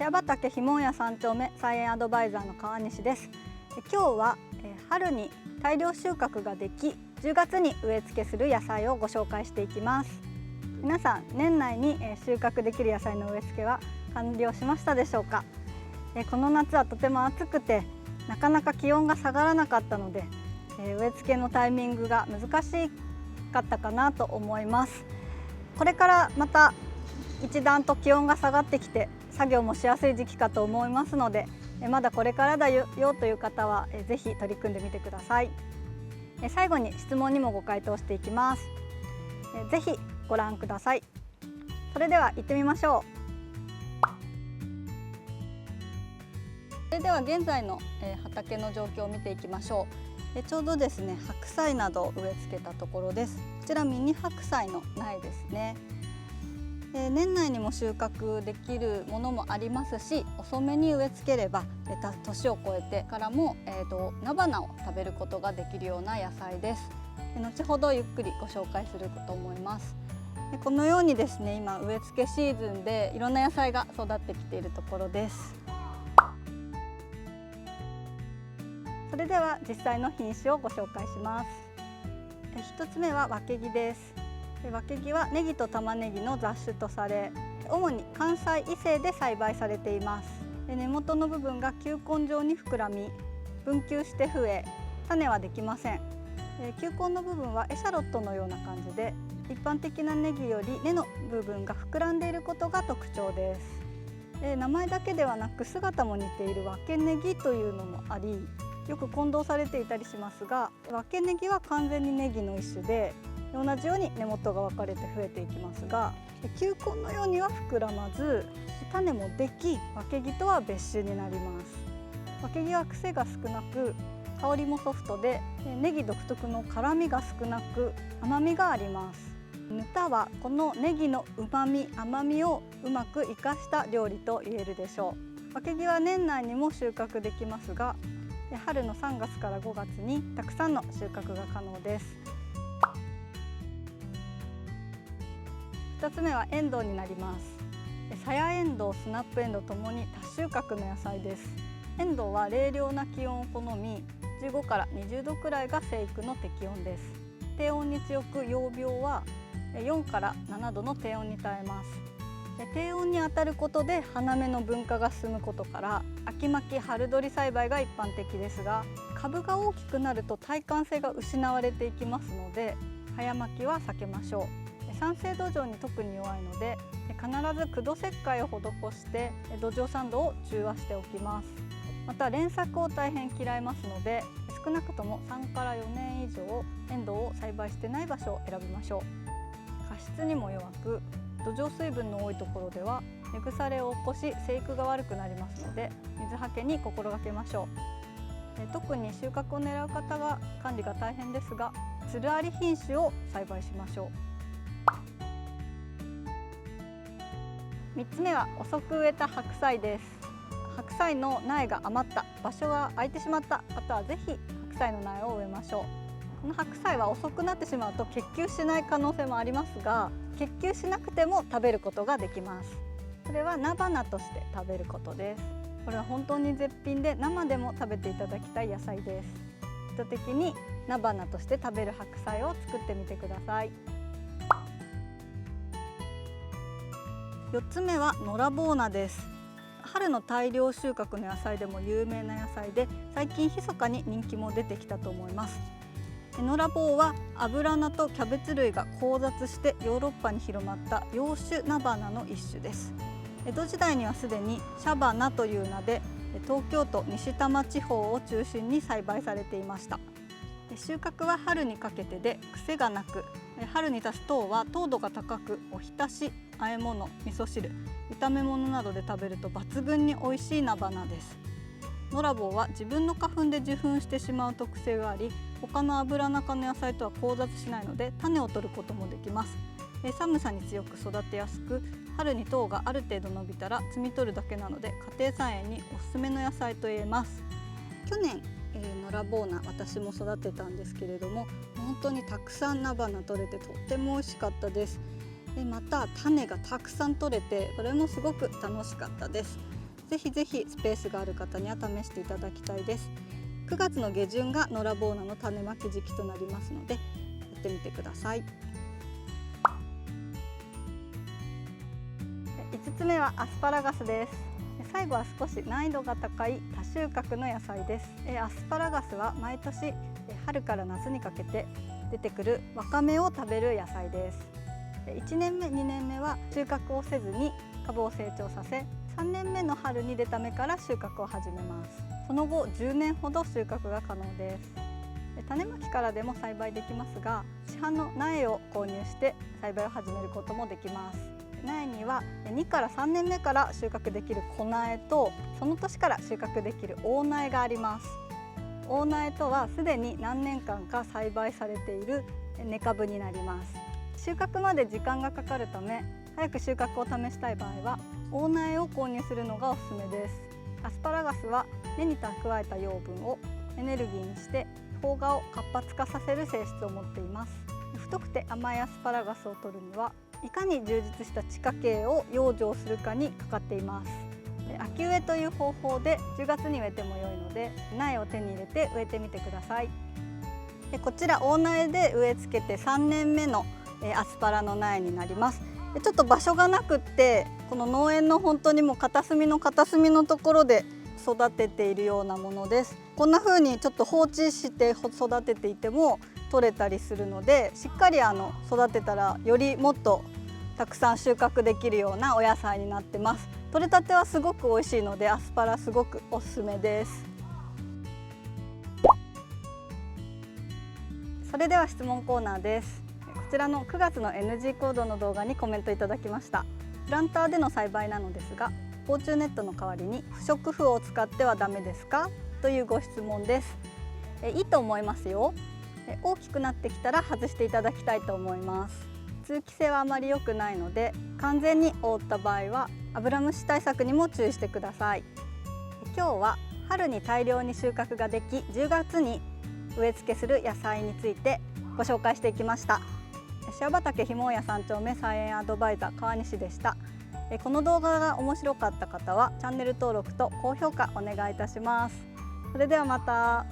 矢畑ひもんや3丁目菜園アドバイザーの川西です。今日は春に大量収穫ができ10月に植え付けする野菜をご紹介していきます。皆さん年内に収穫できる野菜の植え付けは完了しましたでしょうか。この夏はとても暑くてなかなか気温が下がらなかったので植え付けのタイミングが難しかったかなと思います。これからまた一段と気温が下がってきて作業もしやすい時期かと思いますので、まだこれからだよという方はぜひ取り組んでみてください。最後に質問にもご回答していきます。ぜひご覧ください。それでは行ってみましょう。それでは現在の畑の状況を見ていきましょう。ちょうどですね、白菜などを植え付けたところです。こちらミニ白菜の苗ですね。年内にも収穫できるものもありますし、遅めに植え付ければ年を越えてからも、菜花を食べることができるような野菜です。後ほどゆっくりご紹介すると思います。このようにですね、今植え付けシーズンでいろんな野菜が育ってきているところです。それでは実際の品種をご紹介します。1つ目はわけぎです。わけぎはネギと玉ねぎの雑種とされ、主に関西以西で栽培されています。根元の部分が球根状に膨らみ分球して増え、種はできません。球根の部分はエシャロットのような感じで、一般的なネギより根の部分が膨らんでいることが特徴です。名前だけではなく姿も似ているわけネギというのもあり、よく混同されていたりしますが、わけネギは完全にネギの一種で、同じように根元が分かれて増えていきますが、球根のようには膨らまず種もでき、わけぎとは別種になります。わけぎは癖が少なく香りもソフトで、ネギ独特の辛みが少なく甘みがあります。ぬたはこのネギのうまみ甘みをうまく生かした料理と言えるでしょう。わけぎは年内にも収穫できますが、春の3月から5月にたくさんの収穫が可能です。2つ目はエンドウになります。さやエンドウ、スナップエンドウともに多収穫の野菜です。エンドウは冷涼な気温を好み、15から20度くらいが生育の適温です。低温に強く、葉病は4から7度の低温に耐えます。低温に当たることで花芽の分化が進むことから秋巻き春取り栽培が一般的ですが、株が大きくなると耐寒性が失われていきますので、早巻きは避けましょう。酸性土壌に特に弱いので、必ず駆動石灰を施して土壌酸度を中和しておきます。また連作を大変嫌いますので、少なくとも3から4年以上エンドウを栽培してない場所を選びましょう。過湿にも弱く、土壌水分の多いところでは根腐れを起こし生育が悪くなりますので、水はけに心がけましょう。特に収穫を狙う方は管理が大変ですが、つるあり品種を栽培しましょう。3つ目は遅く植えた白菜です。白菜の苗が余った、場所が空いてしまった方はぜひ白菜の苗を植えましょう。この白菜は遅くなってしまうと結球しない可能性もありますが、結球しなくても食べることができます。それは菜花として食べることです。これは本当に絶品で生でも食べていただきたい野菜です。意図的に菜花として食べる白菜を作ってみてください。4つ目はのらぼう菜です。春の大量収穫の野菜でも有名な野菜で、最近密かに人気も出てきたと思います。のらぼうはアブラナとキャベツ類が交雑してヨーロッパに広まった洋種菜花の一種です。江戸時代にはすでにシャバナという名で東京都西多摩地方を中心に栽培されていました。収穫は春にかけてで癖がなく、春に足す糖は糖度が高く、おひたし、和え物、味噌汁、炒め物などで食べると抜群に美味しい菜花です。のらぼうは自分の花粉で受粉してしまう特性があり、他のアブラナ科の野菜とは交雑しないので種を取ることもできます。寒さに強く育てやすく、春に糖がある程度伸びたら摘み取るだけなので家庭菜園におすすめの野菜と言えます。去年のらぼう菜私も育てたんですけれども、本当にたくさん菜花取れてとっても美味しかったです。また種がたくさん取れて、これもすごく楽しかったです。ぜひぜひスペースがある方には試していただきたいです。9月の下旬がノラボーナの種まき時期となりますので、やってみてください。5つ目はアスパラガスです。最後は少し難易度が高い多収穫の野菜です。アスパラガスは毎年春から夏にかけて出てくるわかめを食べる野菜です。1年目2年目は収穫をせずに株を成長させ、3年目の春に出た芽から収穫を始めます。その後10年ほど収穫が可能です。種まきからでも栽培できますが、市販の苗を購入して栽培を始めることもできます。苗には2から3年目から収穫できる小苗と、その年から収穫できる大苗があります。大苗とはすでに何年間か栽培されている根株になります。収穫まで時間がかかるため、早く収穫を試したい場合は大苗を購入するのがおすすめです。アスパラガスは根に蓄えた養分をエネルギーにして萌芽を活発化させる性質を持っています。太くて甘いアスパラガスを取るにはいかに充実した地下茎を養生するかにかかっています。秋植えという方法で10月に植えても良いので、苗を手に入れて植えてみてください。こちら大苗で植え付けて3年目のアスパラの苗になります。ちょっと場所がなくって、この農園の本当にもう片隅の片隅のところで育てているようなものです。こんな風にちょっと放置して育てていても取れたりするので、しっかり育てたらよりもっとたくさん収穫できるようなお野菜になってます。取れたてはすごく美味しいので、アスパラすごくおすすめです。それでは質問コーナーです。こちらの9月の NG コードの動画にコメントいただきました。プランターでの栽培なのですが、防虫ネットの代わりに不織布を使ってはダメですかというご質問です。いいと思いますよ。大きくなってきたら外していただきたいと思います。通気性はあまり良くないので、完全に覆った場合はアブラムシ対策にも注意してください。今日は春に大量に収穫ができ、10月に植え付けする野菜についてご紹介していきました。塩畑ひもや3丁目菜園アドバイザー川西でした。この動画が面白かった方はチャンネル登録と高評価お願いいたします。それではまた。